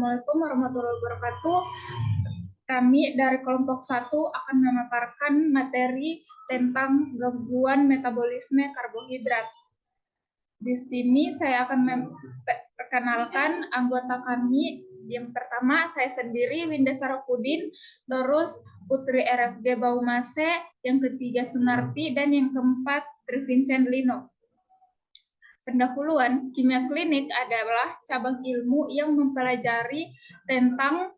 Assalamualaikum warahmatullahi wabarakatuh. Kami dari kelompok 1 akan memaparkan materi tentang gangguan metabolisme karbohidrat. Di sini saya akan memperkenalkan anggota kami. Yang pertama, saya sendiri, Winda Sarafudin, terus Putri RFG Baumase, yang ketiga Sunarti, dan yang keempat Tri Vincent Lino. Pendahuluan, kimia klinik adalah cabang ilmu yang mempelajari tentang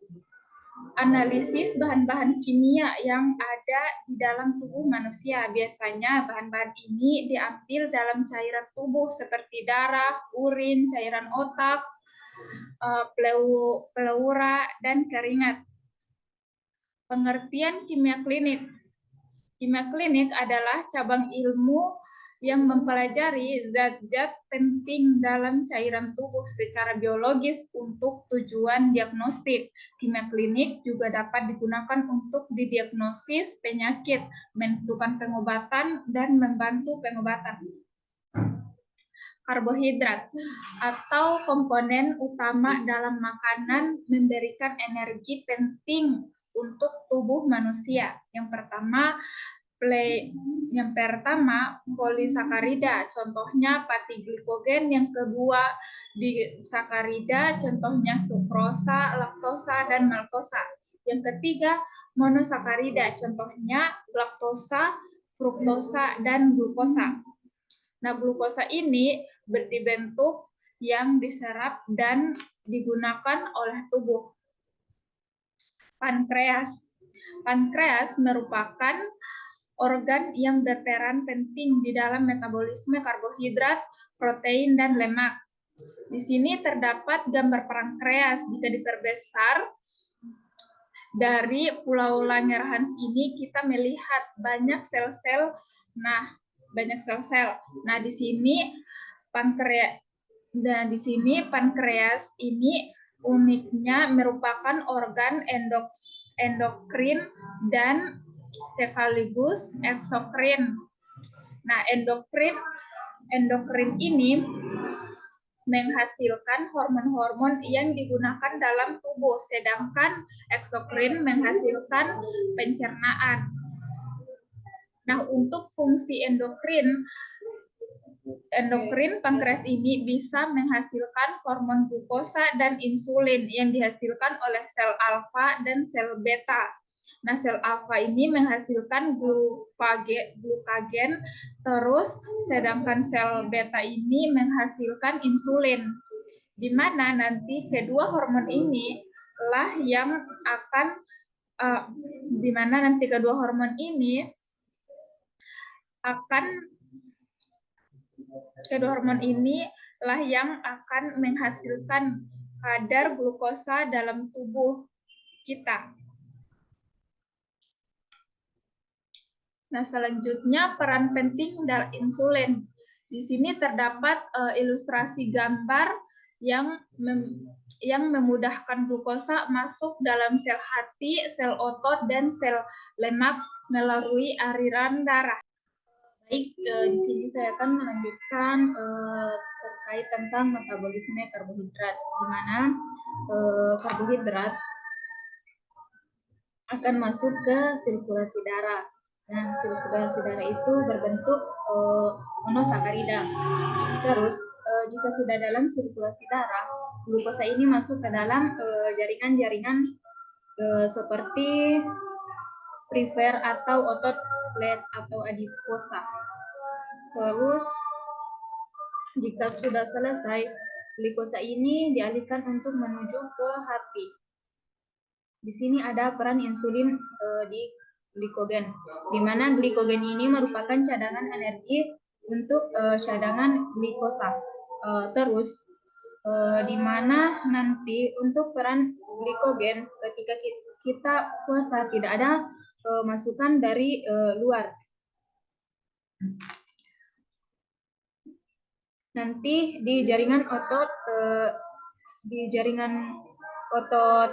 analisis bahan-bahan kimia yang ada di dalam tubuh manusia. Biasanya bahan-bahan ini diambil dalam cairan tubuh seperti darah, urin, cairan otak, pleura, dan keringat. Pengertian kimia klinik. Kimia klinik adalah cabang ilmu yang mempelajari zat-zat penting dalam cairan tubuh secara biologis untuk tujuan diagnostik. Kimia klinik juga dapat digunakan untuk didiagnosis penyakit, menentukan pengobatan, dan membantu pengobatan. Karbohidrat atau komponen utama dalam makanan memberikan energi penting untuk tubuh manusia. Yang pertama polisakarida, contohnya pati glikogen. Yang kedua disakarida, contohnya sukrosa, laktosa, dan maltosa. Yang ketiga monosakarida, contohnya laktosa, fruktosa, dan glukosa. Nah, glukosa ini berbentuk yang diserap dan digunakan oleh tubuh. Pankreas. Pankreas merupakan organ yang berperan penting di dalam metabolisme karbohidrat, protein, dan lemak. Di sini terdapat gambar pankreas. Jika diperbesar dari Pulau Langerhans ini, kita melihat banyak sel-sel. Banyak sel-sel. Nah, di sini pankreas ini uniknya merupakan organ endokrin dan sekaligus eksokrin. Nah, endokrin ini menghasilkan hormon-hormon yang digunakan dalam tubuh, sedangkan eksokrin menghasilkan pencernaan. Nah, untuk fungsi endokrin pankreas ini bisa menghasilkan hormon glukosa dan insulin yang dihasilkan oleh sel alfa dan sel beta. Nah, sel alfa ini menghasilkan glukagen, terus sedangkan sel beta ini menghasilkan insulin. Di mana nanti kedua hormon ini yang akan menghasilkan kadar glukosa dalam tubuh kita. Nah, selanjutnya peran penting dari insulin. Di sini terdapat ilustrasi gambar yang memudahkan glukosa masuk dalam sel hati, sel otot, dan sel lemak melalui aliran darah. Baik, di sini saya akan melanjutkan terkait tentang metabolisme karbohidrat, di mana karbohidrat akan masuk ke sirkulasi darah. Nah, sirkulasi darah itu berbentuk monosakarida. Terus, jika sudah dalam sirkulasi darah, glukosa ini masuk ke dalam jaringan-jaringan seperti perifer atau otot skelet atau adiposa. Terus, jika sudah selesai, glukosa ini dialihkan untuk menuju ke hati. Di sini ada peran insulin di glikogen, di mana glikogen ini merupakan cadangan energi untuk cadangan glukosa. Terus, di mana nanti untuk peran glikogen ketika kita puasa tidak ada masukan dari luar. Nanti di jaringan otot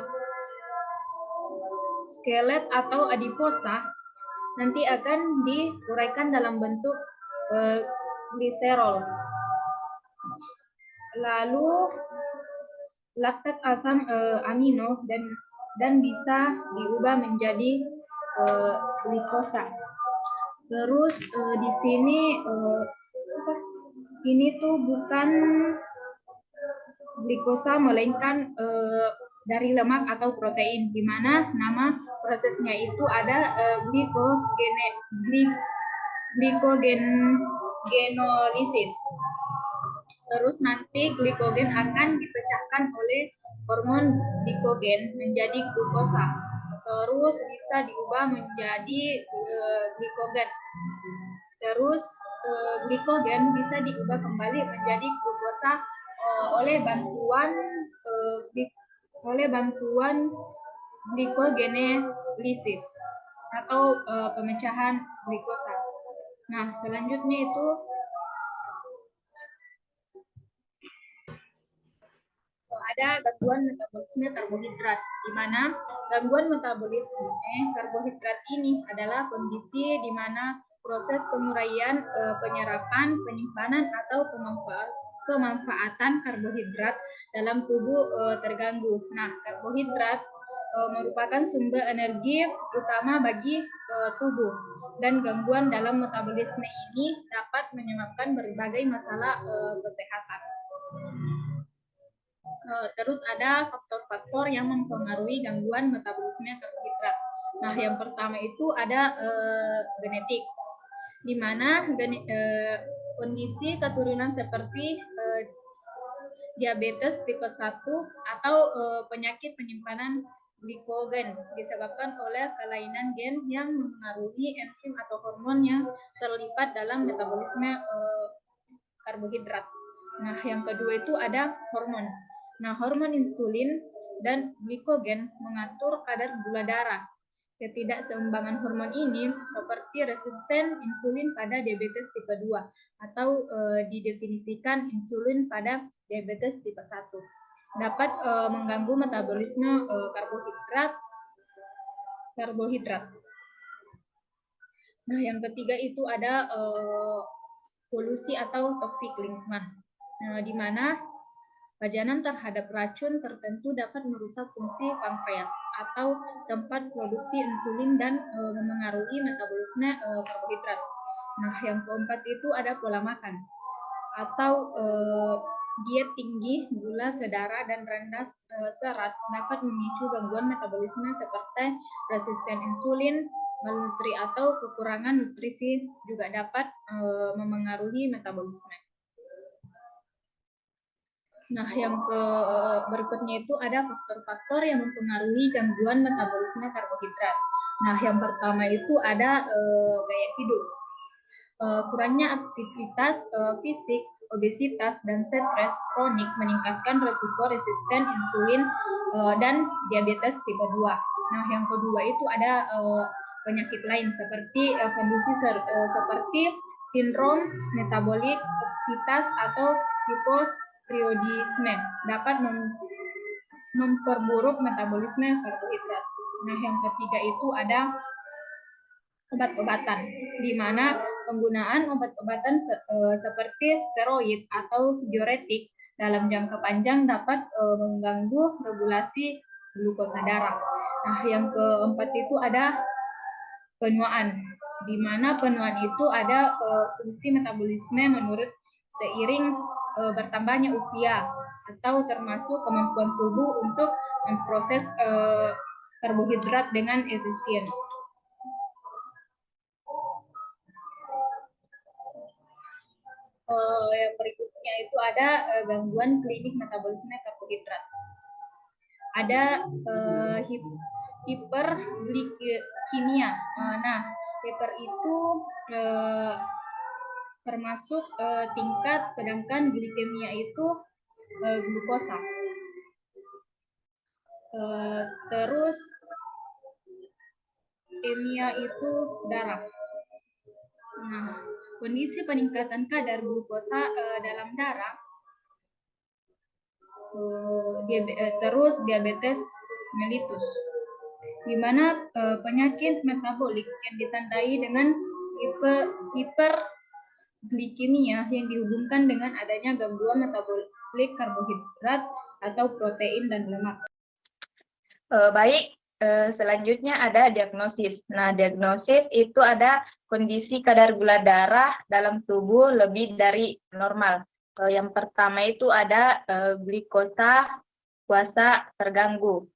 skelet atau adiposa nanti akan diuraikan dalam bentuk gliserol. Lalu laktat asam amino dan bisa diubah menjadi glikosa. Terus di sini ini tuh bukan glikosa melainkan dari lemak atau protein, di mana nama prosesnya itu ada glikogenolysis. Terus nanti glikogen akan dipecahkan oleh hormon glikogen menjadi glukosa. Terus bisa diubah menjadi glikogen. Terus glikogen bisa diubah kembali menjadi glukosa oleh bantuan glikogenolisis atau pemecahan glikosa. Nah, selanjutnya itu ada gangguan metabolisme karbohidrat, di mana gangguan metabolisme karbohidrat ini adalah kondisi di mana proses penguraian, penyerapan, penyimpanan atau pemanfaatan karbohidrat dalam tubuh terganggu. Nah, karbohidrat merupakan sumber energi utama bagi tubuh, dan gangguan dalam metabolisme ini dapat menyebabkan berbagai masalah kesehatan. Terus ada faktor-faktor yang mempengaruhi gangguan metabolisme karbohidrat. Nah, yang pertama itu ada genetik, di mana kondisi keturunan seperti diabetes tipe 1 atau penyakit penyimpanan glikogen disebabkan oleh kelainan gen yang mempengaruhi enzim atau hormon yang terlibat dalam metabolisme karbohidrat. Nah, yang kedua itu ada hormon. Nah, hormon insulin dan glikogen mengatur kadar gula darah. Ketidakseimbangan hormon ini seperti resisten insulin pada diabetes tipe 2 atau didefinisikan insulin pada diabetes tipe 1 dapat mengganggu metabolisme karbohidrat. Nah, yang ketiga itu ada polusi atau toksik lingkungan, di mana pajanan terhadap racun tertentu dapat merusak fungsi pankreas atau tempat produksi insulin dan memengaruhi metabolisme karbohidrat. Nah, yang keempat itu ada pola makan atau diet tinggi gula sedarah dan rendah serat dapat memicu gangguan metabolisme seperti resisten insulin, malnutri atau kekurangan nutrisi juga dapat memengaruhi metabolisme. Nah, yang berikutnya itu ada faktor-faktor yang mempengaruhi gangguan metabolisme karbohidrat. Nah, yang pertama itu ada gaya hidup. Kurangnya aktivitas fisik, obesitas, dan stres kronik meningkatkan risiko resisten insulin dan diabetes tipe 2. Nah, yang kedua itu ada penyakit lain seperti kondisi seperti sindrom metabolik obesitas atau hipotiroidisme dapat memperburuk metabolisme karbohidrat. Nah, yang ketiga itu ada obat-obatan, di mana penggunaan obat-obatan seperti steroid atau diuretik dalam jangka panjang dapat mengganggu regulasi glukosa darah. Nah, yang keempat itu ada penuaan, di mana penuaan itu ada fungsi metabolisme menurut seiring bertambahnya usia atau termasuk kemampuan tubuh untuk memproses karbohidrat dengan efisien. Yang berikutnya itu ada gangguan klinik metabolisme karbohidrat. Ada hiperglikemia. Nah, hiper itu termasuk tingkat, sedangkan glikemia itu glukosa. Terus emia itu darah. Nah, kondisi peningkatan kadar glukosa dalam darah, terus diabetes mellitus, di mana penyakit metabolik yang ditandai dengan hiperglikemia yang dihubungkan dengan adanya gangguan metabolik karbohidrat atau protein dan lemak. Baik, selanjutnya ada diagnosis. Nah, diagnosis itu ada kondisi kadar gula darah dalam tubuh lebih dari normal. Yang pertama itu ada glikosa puasa terganggu.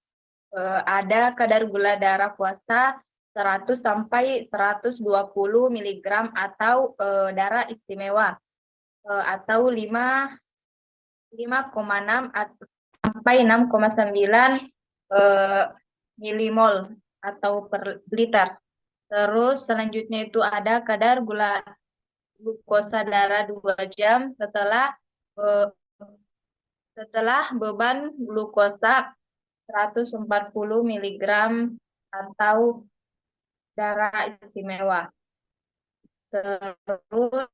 Ada kadar gula darah puasa 100 sampai 120 mg atau darah istimewa atau 5,6 sampai 6,9 milimol atau per liter. Terus selanjutnya itu ada kadar glukosa darah 2 jam setelah beban glukosa 140 mg atau darah istimewa. Terus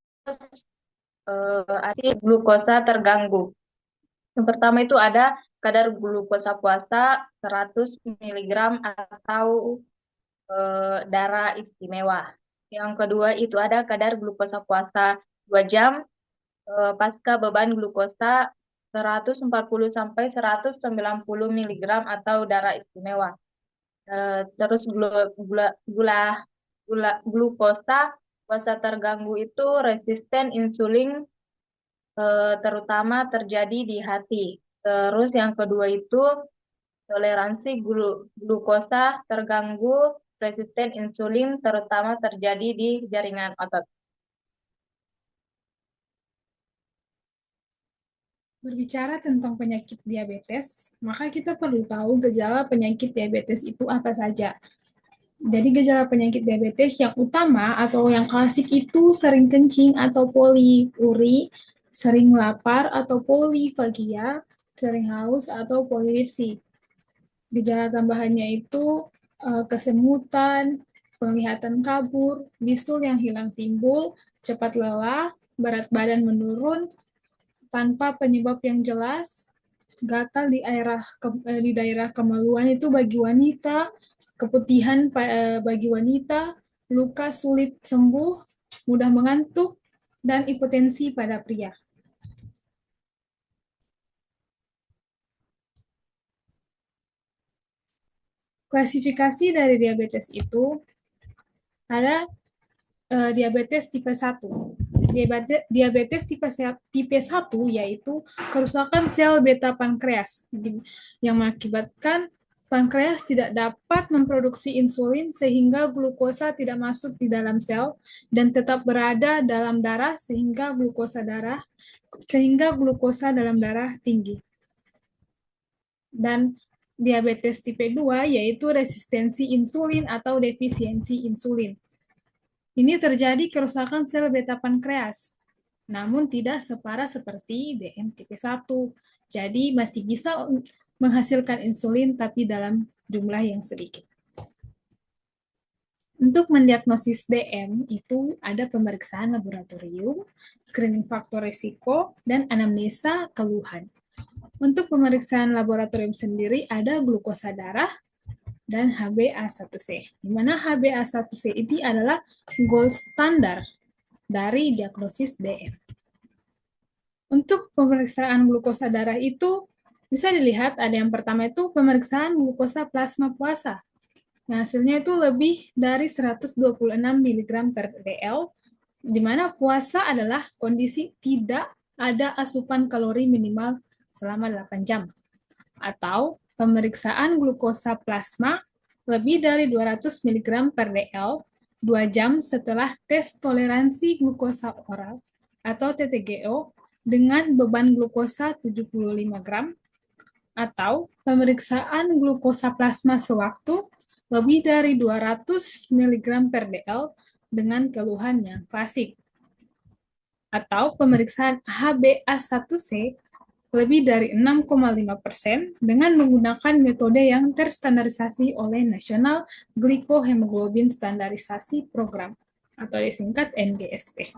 glukosa terganggu. Yang pertama itu ada kadar glukosa puasa 100 mg atau darah istimewa. Yang kedua itu ada kadar glukosa puasa 2 jam pasca beban glukosa 140 sampai 190 mg atau darah istimewa. Terus glukosa puasa terganggu itu resisten insulin terutama terjadi di hati. Terus yang kedua itu toleransi glukosa terganggu resisten insulin terutama terjadi di jaringan otot. Berbicara tentang penyakit diabetes, maka kita perlu tahu gejala penyakit diabetes itu apa saja. Jadi gejala penyakit diabetes yang utama atau yang klasik itu sering kencing atau poliuri, sering lapar atau polifagia, sering haus atau polidipsi. Gejala tambahannya itu kesemutan, penglihatan kabur, bisul yang hilang timbul, cepat lelah, berat badan menurun, tanpa penyebab yang jelas, gatal di daerah kemaluan itu bagi wanita, keputihan bagi wanita, luka sulit sembuh, mudah mengantuk, dan hipotensi pada pria. Klasifikasi dari diabetes itu ada diabetes tipe 1. Diabetes tipe 1 yaitu kerusakan sel beta pankreas yang mengakibatkan pankreas tidak dapat memproduksi insulin sehingga glukosa tidak masuk di dalam sel dan tetap berada dalam darah sehingga glukosa dalam darah tinggi. Dan diabetes tipe 2 yaitu resistensi insulin atau defisiensi insulin. Ini terjadi kerusakan sel beta pankreas, namun tidak separah seperti DM tipe 1. Jadi masih bisa menghasilkan insulin tapi dalam jumlah yang sedikit. Untuk mendiagnosis DM itu ada pemeriksaan laboratorium, screening faktor risiko, dan anamnesa keluhan. Untuk pemeriksaan laboratorium sendiri ada glukosa darah, dan HbA1c, di mana HbA1c ini adalah gold standar dari diagnosis DM. Untuk pemeriksaan glukosa darah itu bisa dilihat ada yang pertama itu pemeriksaan glukosa plasma puasa. Nah, hasilnya itu lebih dari 126 mg per dl, di mana puasa adalah kondisi tidak ada asupan kalori minimal selama 8 jam. Atau pemeriksaan glukosa plasma lebih dari 200 mg per dl 2 jam setelah tes toleransi glukosa oral atau TTGO dengan beban glukosa 75 gram, atau pemeriksaan glukosa plasma sewaktu lebih dari 200 mg per dl dengan keluhan yang klasik. Atau pemeriksaan HbA1c lebih dari 6,5% dengan menggunakan metode yang terstandarisasi oleh National Glycohemoglobin Standarisasi Program atau disingkat NGSP.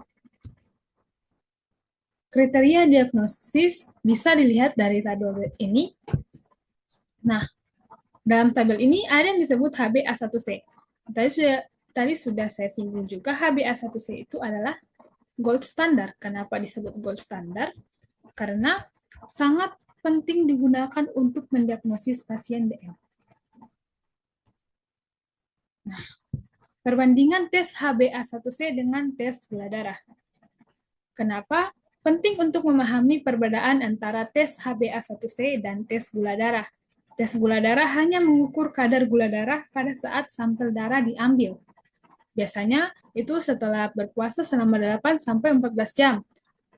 Kriteria diagnosis bisa dilihat dari tabel ini. Nah, dalam tabel ini ada yang disebut HbA1c. Tadi sudah saya singgung juga HbA1c itu adalah gold standard. Kenapa disebut gold standard? Karena sangat penting digunakan untuk mendiagnosis pasien DM. Nah, perbandingan tes HbA1c dengan tes gula darah. Kenapa? Penting untuk memahami perbedaan antara tes HbA1c dan tes gula darah. Tes gula darah hanya mengukur kadar gula darah pada saat sampel darah diambil. Biasanya itu setelah berpuasa selama 8-14 jam.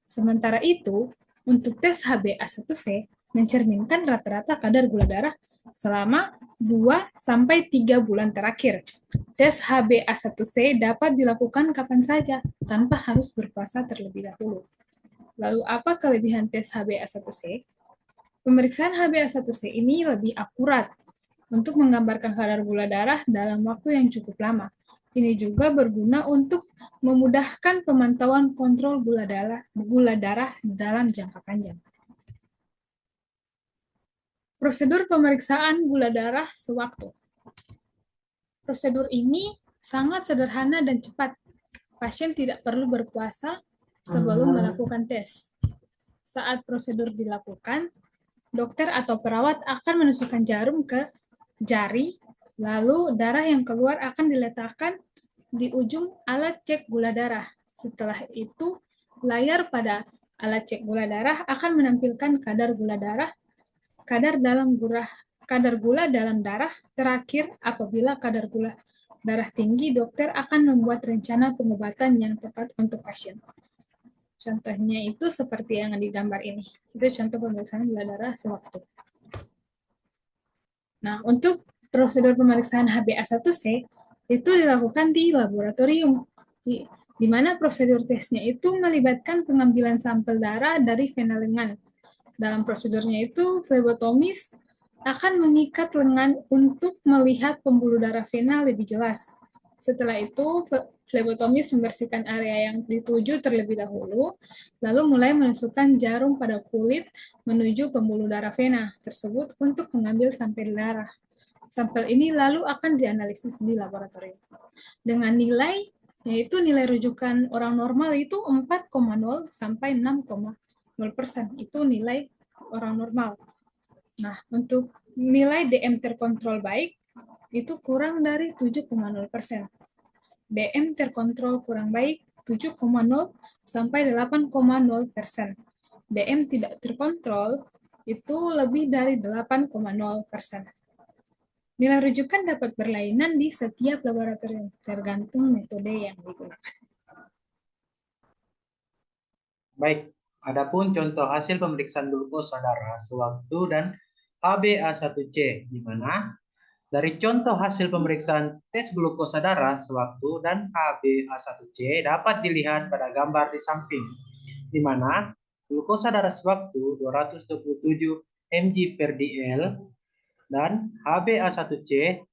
Sementara itu, untuk tes HbA1c mencerminkan rata-rata kadar gula darah selama 2-3 bulan terakhir. Tes HbA1c dapat dilakukan kapan saja, tanpa harus berpuasa terlebih dahulu. Lalu apa kelebihan tes HbA1c? Pemeriksaan HbA1c ini lebih akurat untuk menggambarkan kadar gula darah dalam waktu yang cukup lama. Ini juga berguna untuk memudahkan pemantauan kontrol gula darah dalam jangka panjang. Prosedur pemeriksaan gula darah sewaktu. Prosedur ini sangat sederhana dan cepat. Pasien tidak perlu berpuasa sebelum melakukan tes. Saat prosedur dilakukan, dokter atau perawat akan menusukkan jarum ke jari, lalu darah yang keluar akan diletakkan di ujung alat cek gula darah. Setelah itu, layar pada alat cek gula darah akan menampilkan kadar gula dalam darah terakhir. Apabila kadar gula darah tinggi, dokter akan membuat rencana pengobatan yang tepat untuk pasien. Contohnya itu seperti yang digambar ini. Itu contoh pemeriksaan gula darah sewaktu. Nah, untuk prosedur pemeriksaan HbA1c itu dilakukan di laboratorium, di mana prosedur tesnya itu melibatkan pengambilan sampel darah dari vena lengan. Dalam prosedurnya itu, flebotomis akan mengikat lengan untuk melihat pembuluh darah vena lebih jelas. Setelah itu, flebotomis membersihkan area yang dituju terlebih dahulu, lalu mulai menusukkan jarum pada kulit menuju pembuluh darah vena tersebut untuk mengambil sampel darah. Sampel ini lalu akan dianalisis di laboratorium. Dengan nilai, yaitu nilai rujukan orang normal itu 4,0 sampai 6,0%. Itu nilai orang normal. Nah, untuk nilai DM terkontrol baik, itu kurang dari 7,0%. DM terkontrol kurang baik 7,0 sampai 8,0%. DM tidak terkontrol itu lebih dari 8,0%. Nilai rujukan dapat berlainan di setiap laboratorium, tergantung metode yang digunakan. Baik, adapun contoh hasil pemeriksaan glukosa darah sewaktu dan HbA1c, di mana dari contoh hasil pemeriksaan tes glukosa darah sewaktu dan HbA1c dapat dilihat pada gambar di samping, di mana glukosa darah sewaktu 227 mg per dl dan HbA1c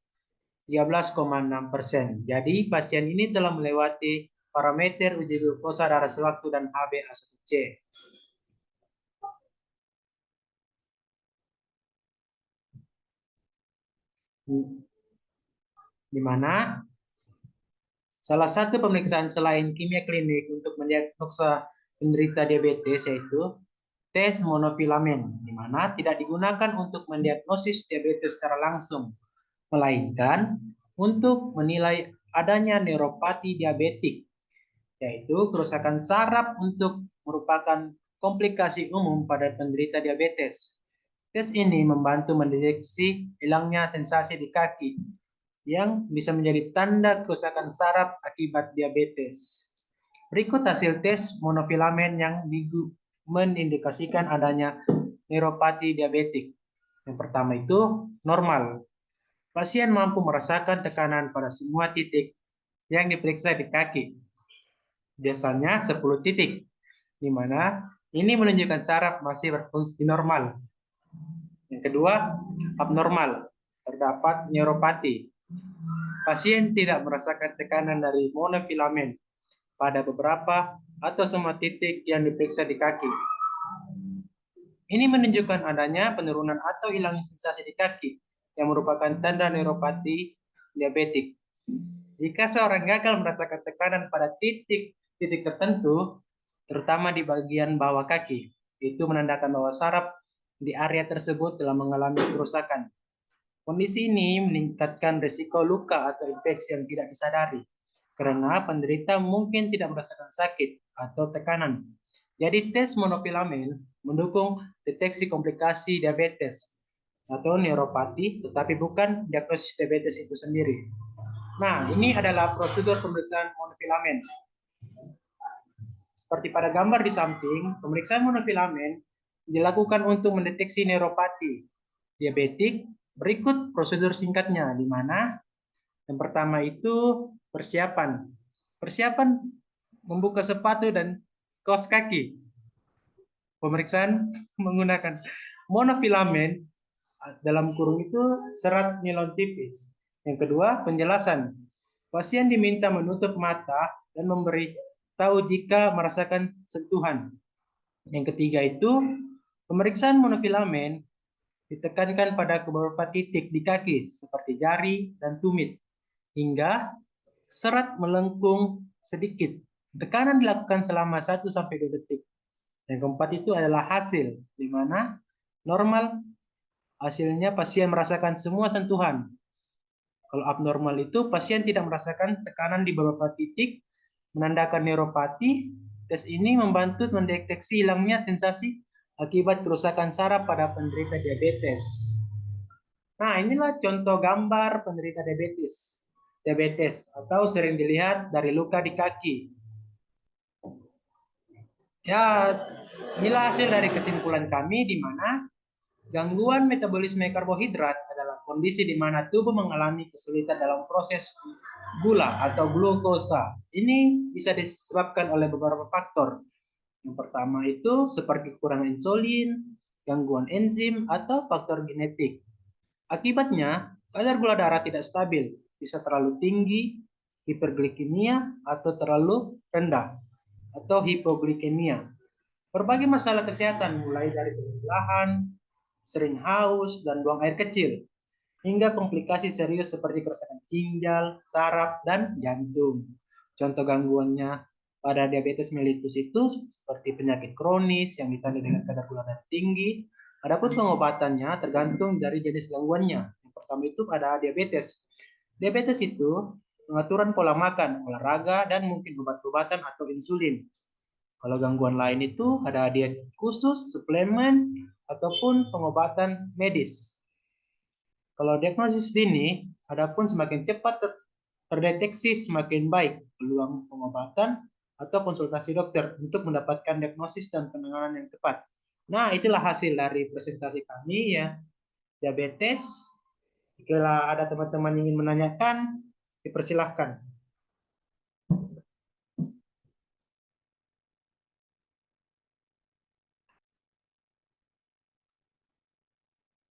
13,6%. Jadi pasien ini telah melewati parameter uji glukosa darah sewaktu dan HbA1c. Di mana salah satu pemeriksaan selain kimia klinik untuk mendiagnosa penderita diabetes yaitu tes monofilamen, di mana tidak digunakan untuk mendiagnosis diabetes secara langsung, melainkan untuk menilai adanya neuropati diabetik, yaitu kerusakan saraf untuk merupakan komplikasi umum pada penderita diabetes. Tes ini membantu mendeteksi hilangnya sensasi di kaki yang bisa menjadi tanda kerusakan saraf akibat diabetes. Berikut hasil tes monofilamen yang mengindikasikan adanya neuropati diabetik. Yang pertama itu normal. Pasien mampu merasakan tekanan pada semua titik yang diperiksa di kaki. Biasanya 10 titik, di mana ini menunjukkan saraf masih berfungsi normal. Yang kedua, abnormal. Terdapat neuropati. Pasien tidak merasakan tekanan dari monofilamen pada beberapa atau semua titik yang diperiksa di kaki. Ini menunjukkan adanya penurunan atau hilangnya sensasi di kaki yang merupakan tanda neuropati diabetik. Jika seorang gagal merasakan tekanan pada titik-titik tertentu, terutama di bagian bawah kaki, itu menandakan bahwa saraf di area tersebut telah mengalami kerusakan. Kondisi ini meningkatkan risiko luka atau infeksi yang tidak disadari, karena penderita mungkin tidak merasakan sakit atau tekanan. Jadi tes monofilamen mendukung deteksi komplikasi diabetes atau neuropati, tetapi bukan diagnosis diabetes itu sendiri. Nah, ini adalah prosedur pemeriksaan monofilamen. Seperti pada gambar di samping, pemeriksaan monofilamen dilakukan untuk mendeteksi neuropati diabetik. Berikut prosedur singkatnya, di mana yang pertama itu persiapan. Persiapan membuka sepatu dan kaos kaki. Pemeriksaan menggunakan monofilamen dalam kurung itu serat nilon tipis. Yang kedua, penjelasan. Pasien diminta menutup mata dan memberi tahu jika merasakan sentuhan. Yang ketiga itu, pemeriksaan monofilamen ditekankan pada beberapa titik di kaki seperti jari dan tumit hingga serat melengkung sedikit. Tekanan dilakukan selama 1-2 detik. Yang keempat itu adalah hasil, di mana normal hasilnya pasien merasakan semua sentuhan. Kalau abnormal itu pasien tidak merasakan tekanan di beberapa titik, menandakan neuropati. Tes ini membantu mendeteksi hilangnya sensasi akibat kerusakan saraf pada penderita diabetes. Nah, inilah contoh gambar penderita diabetes atau sering dilihat dari luka di kaki. Ya, inilah hasil dari kesimpulan kami di mana gangguan metabolisme karbohidrat adalah kondisi di mana tubuh mengalami kesulitan dalam proses gula atau glukosa. Ini bisa disebabkan oleh beberapa faktor. Yang pertama itu seperti kekurangan insulin, gangguan enzim, atau faktor genetik. Akibatnya, kadar gula darah tidak stabil, bisa terlalu tinggi, hiperglikemia, atau terlalu rendah, atau hipoglikemia. Berbagai masalah kesehatan mulai dari kelelahan, sering haus, dan buang air kecil, hingga komplikasi serius seperti kerusakan ginjal, saraf, dan jantung. Contoh gangguannya pada diabetes mellitus itu seperti penyakit kronis yang ditandai dengan kadar gula darah tinggi. Adapun pengobatannya tergantung dari jenis gangguannya. Yang pertama itu pada diabetes. Diabetes itu pengaturan pola makan, olahraga, dan mungkin obat-obatan atau insulin. Kalau gangguan lain itu ada diet khusus, suplemen, ataupun pengobatan medis. Kalau diagnosis dini, adapun semakin cepat terdeteksi semakin baik peluang pengobatan atau konsultasi dokter untuk mendapatkan diagnosis dan penanganan yang tepat. Nah, itulah hasil dari presentasi kami ya, diabetes. Jika ada teman-teman ingin menanyakan, dipersilahkan.